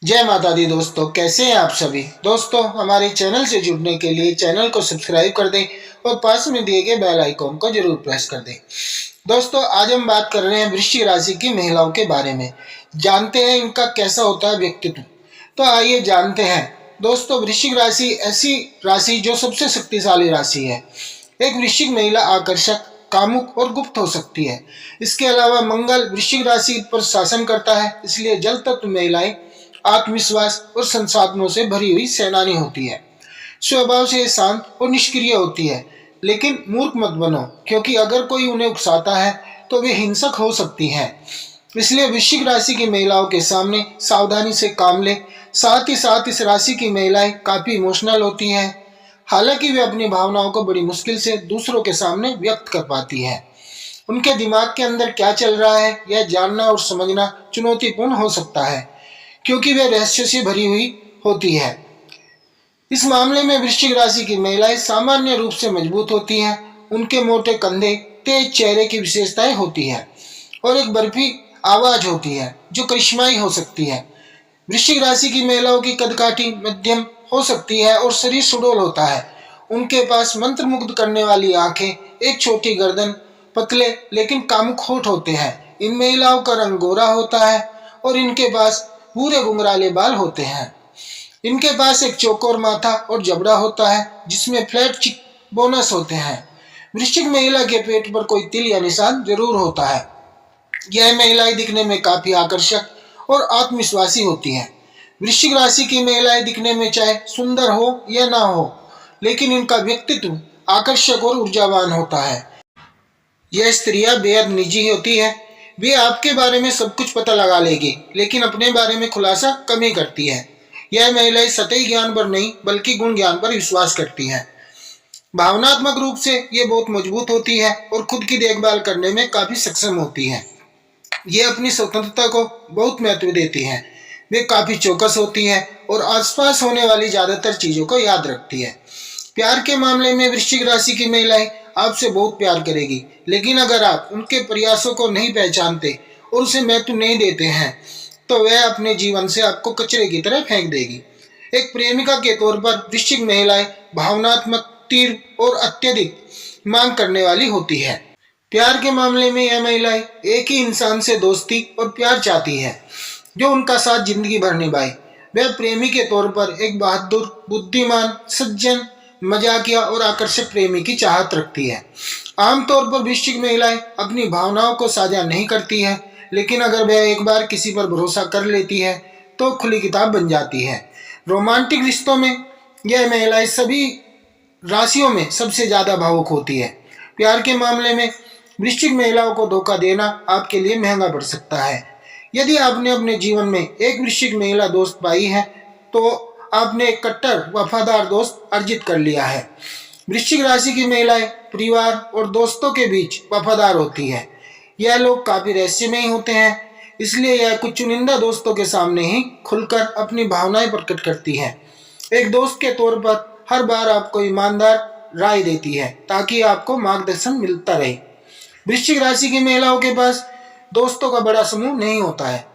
जय माता दी दोस्तों, कैसे हैं आप सभी। दोस्तों, हमारे चैनल से जुड़ने के लिए चैनल को सब्सक्राइब कर दें और पास में दिए गए बेल आइकॉन को जरूर प्रेस कर दें। दोस्तों, आज हम बात कर रहे हैं वृश्चिक राशि की महिलाओं के बारे में। जानते हैं इनका कैसा होता है व्यक्तित्व। तो आइए जानते हैं। दोस्तों, वृश्चिक राशि ऐसी राशि जो सबसे शक्तिशाली राशि है। एक वृश्चिक महिला आकर्षक, कामुक और गुप्त हो सकती है। इसके अलावा मंगल वृश्चिक राशि पर शासन करता है, इसलिए जल तत्व महिलाएं आत्मविश्वास और संसाधनों से भरी हुई सेनानी होती है। स्वभाव से शांत और निष्क्रिय होती है, लेकिन मूर्ख मत बनो, क्योंकि अगर कोई उन्हें उकसाता है तो वे हिंसक हो सकती हैं। इसलिए वृश्चिक राशि की महिलाओं के सामने सावधानी से काम ले। साथ ही साथ इस राशि की महिलाएं काफी इमोशनल होती हैं। हालांकि वे अपनी भावनाओं को बड़ी मुश्किल से दूसरों के सामने व्यक्त कर पाती हैं। उनके दिमाग के अंदर क्या चल रहा है यह जानना और समझना चुनौतीपूर्ण हो सकता है, क्योंकि वे रहस्य से भरी हुई होती है। इस मामले में वृश्चिक राशि की महिलाएं सामान्य रूप से मजबूत होती हैं। उनके मोटे कंधे, तेज चेहरे की विशेषताएं होती है और एक बर्फी आवाज होती है जो करिश्माई हो सकती है। वृश्चिक राशि की महिलाओं की कदकाठी मध्यम हो सकती है और शरीर सुडौल होता है। उनके पास मंत्र मुग्ध करने वाली आंखें, एक छोटी गर्दन, पतले लेकिन कामुक होठ होते हैं। इन महिलाओं का रंग गोरा होता है और इनके पास पूरे घुंघराले बाल होते हैं। इनके पास एक चौकोर माथा और जबड़ा होता है जिसमें फ्लैट चिक बोनस होते हैं। वृश्चिक महिला के पेट पर कोई तिल या निशान जरूर होता है। यह महिलाएं दिखने में काफी आकर्षक और आत्मविश्वासी होती हैं। वृश्चिक राशि की महिलाएं दिखने में चाहे सुंदर हो या ना हो, लेकिन इनका व्यक्तित्व आकर्षक और ऊर्जावान होता है। यह स्त्रियां बेहद निजी होती है। वे आपके बारे में सब कुछ पता लगा लेगी, लेकिन अपने बारे में खुलासा कम ही करती है। यह महिलाएं सतही ज्ञान पर नहीं बल्कि गुण ज्ञान पर विश्वास करती हैं। भावनात्मक रूप से ये बहुत मजबूत होती है और खुद की देखभाल करने में काफी सक्षम होती है। ये अपनी स्वतंत्रता को बहुत महत्व देती हैं। वे काफी चौकस होती हैं और आसपास होने वाली ज्यादातर चीजों को याद रखती है। प्यार के मामले में वृश्चिक राशि की महिलाएं आपसे बहुत प्यार करेगी, लेकिन अगर आप उनके प्रयासों को नहीं पहचानते और उसे महत्व नहीं देते हैं तो वह अपने जीवन से आपको कचरे की तरह फेंक देगी। एक प्रेमिका के तौर पर वृश्चिक महिलाएं भावनात्मक, तीव्र और अत्यधिक मांग करने वाली होती है। प्यार के मामले में यह महिलाएं एक ही इंसान से दोस्ती और प्यार चाहती है जो उनका साथ जिंदगी भर निभाए। वह प्रेमी के तौर पर एक बहादुर, बुद्धिमान, सज्जन, मजाकिया और आकर्षक प्रेमी की चाहत रखती है। आमतौर पर वृश्चिक महिलाएं अपनी भावनाओं को साझा नहीं करती है, लेकिन अगर वह एक बार किसी पर भरोसा कर लेती है तो खुली किताब बन जाती है। रोमांटिक रिश्तों में यह महिलाएं सभी राशियों में सबसे ज्यादा भावुक होती है। प्यार के मामले में वृश्चिक महिलाओं को धोखा देना आपके लिए महंगा पड़ सकता है। यदि आपने अपने जीवन में एक वृश्चिक महिला दोस्त पाई है तो आपने एक कट्टर वफादार दोस्त अर्जित कर लिया है। वृश्चिक राशि की महिलाएं परिवार और दोस्तों के बीच वफादार होती है। यह लोग काफी रहस्यमयी होते हैं, इसलिए यह कुछ चुनिंदा दोस्तों के सामने ही खुलकर अपनी भावनाएं प्रकट करती है। एक दोस्त के तौर पर हर बार आपको ईमानदार राय देती है ताकि आपको मार्गदर्शन मिलता रहे। वृश्चिक राशि की महिलाओं के पास दोस्तों का बड़ा समूह नहीं होता है,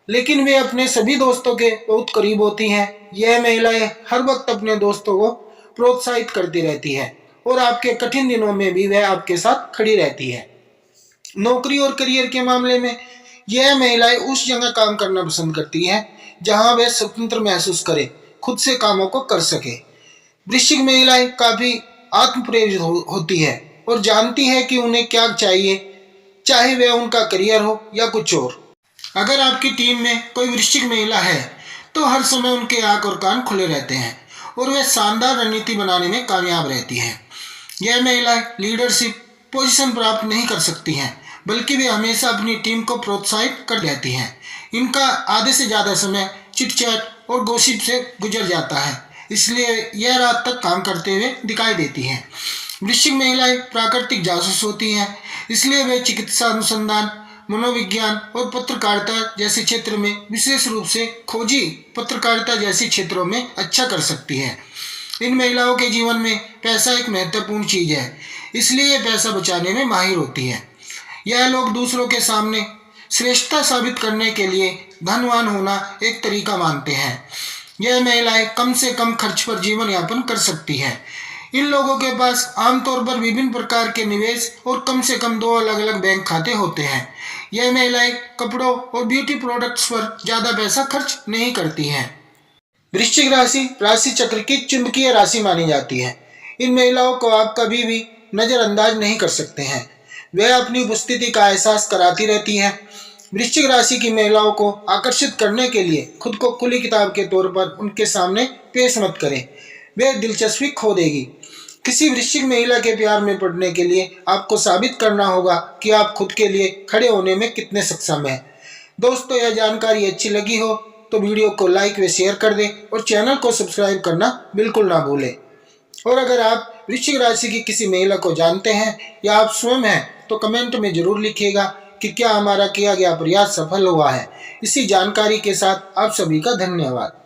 लेकिन वे अपने सभी दोस्तों के बहुत करीब होती हैं। यह महिलाएं हर वक्त अपने दोस्तों को प्रोत्साहित करती रहती है और आपके कठिन दिनों में भी वह आपके साथ खड़ी रहती है। नौकरी और करियर के मामले में यह महिलाएं उस जगह काम करना पसंद करती हैं जहां वे स्वतंत्र महसूस करें, खुद से कामों को कर सके। वृश्चिक महिलाएं काफी आत्म प्रेरित होती है और जानती है कि उन्हें क्या चाहिए, चाहे वह उनका करियर हो या कुछ और। अगर आपकी टीम में कोई वृश्चिक महिला है तो हर समय उनके आंख और कान खुले रहते हैं और वे शानदार रणनीति बनाने में कामयाब रहती हैं। यह महिलाएं लीडरशिप पोजीशन प्राप्त नहीं कर सकती हैं, बल्कि वे हमेशा अपनी टीम को प्रोत्साहित कर रहती हैं। इनका आधे से ज़्यादा समय चिटचैट और गॉसिप से गुजर जाता है, इसलिए यह रात तक काम करते हुए दिखाई देती हैं। वृश्चिक महिलाएं प्राकृतिक जासूस होती हैं, इसलिए वे चिकित्सा अनुसंधान, मनोविज्ञान और पत्रकारिता जैसे क्षेत्र में, विशेष रूप से खोजी पत्रकारिता जैसे क्षेत्रों में अच्छा कर सकती है। इन महिलाओं के जीवन में पैसा एक महत्वपूर्ण चीज है, इसलिए ये पैसा बचाने में माहिर होती है। यह लोग दूसरों के सामने श्रेष्ठता साबित करने के लिए धनवान होना एक तरीका मानते हैं। यह महिलाएं कम से कम खर्च पर जीवन यापन कर सकती है। इन लोगों के पास आमतौर पर विभिन्न प्रकार के निवेश और कम से कम 2 अलग अलग बैंक खाते होते हैं। यह महिलाएं कपड़ों और ब्यूटी प्रोडक्ट्स पर ज्यादा पैसा खर्च नहीं करती हैं। वृश्चिक राशि राशि चक्र की चुंबकीय राशि मानी जाती है। इन महिलाओं को आप कभी भी नजरअंदाज नहीं कर सकते हैं। वह अपनी उपस्थिति का एहसास कराती रहती हैं। वृश्चिक राशि की महिलाओं को आकर्षित करने के लिए खुद को खुली किताब के तौर पर उनके सामने पेश मत करें, वह दिलचस्पी खो देगी। किसी वृश्चिक महिला के प्यार में पड़ने के लिए आपको साबित करना होगा कि आप खुद के लिए खड़े होने में कितने सक्षम हैं। दोस्तों, यह जानकारी अच्छी लगी हो तो वीडियो को लाइक व शेयर कर दें और चैनल को सब्सक्राइब करना बिल्कुल ना भूलें। और अगर आप वृश्चिक राशि की किसी महिला को जानते हैं या आप स्वयं हैं तो कमेंट में जरूर लिखिएगा कि क्या हमारा किया गया प्रयास सफल हुआ है। इसी जानकारी के साथ आप सभी का धन्यवाद।